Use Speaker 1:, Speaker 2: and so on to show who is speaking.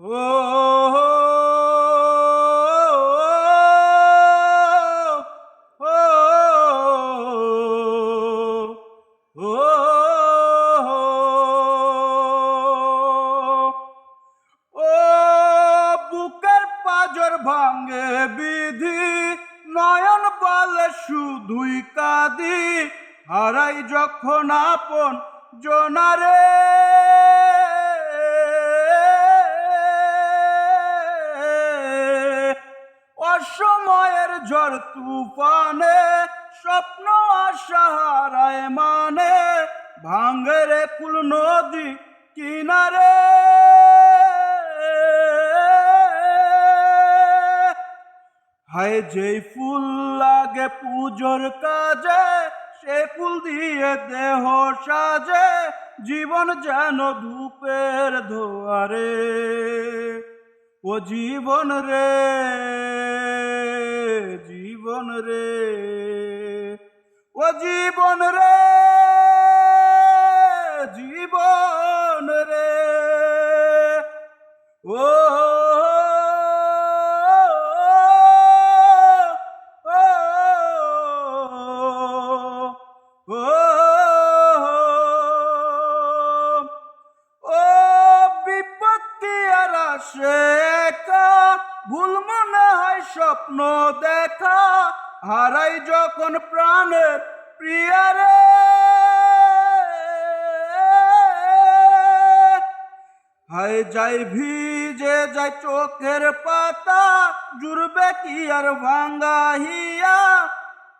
Speaker 1: ও ও বুকের পাজর ভাঙে বিধি, নয়ন বলে শুধুই কাঁদি, হারাই যখন আপন জনারে। অসময়ের ঝড় তুফানে স্বপ্ন আশা হারায় মানে, ভাঙে রে কুল নদী কিনারে। হায় যেই ফুল লাগে পুজোর কাজে, সে ফুল দিয়ে দেহ সাজে, জীবন যেন ধূপের ধোয়ারে। ও জীবন রে, জীবন রে, ও জীবন রে, জীবন রে। ও বিপত্তি আর আসে একা, ভুল মনে হয় স্বপ্ন দেখা, হারাই যখন প্রাণের প্রিয়ারে। হায় যাই ভিজে যায় চোখের পাতা, জুড়বে কি আর ভাঙ্গা হিয়া,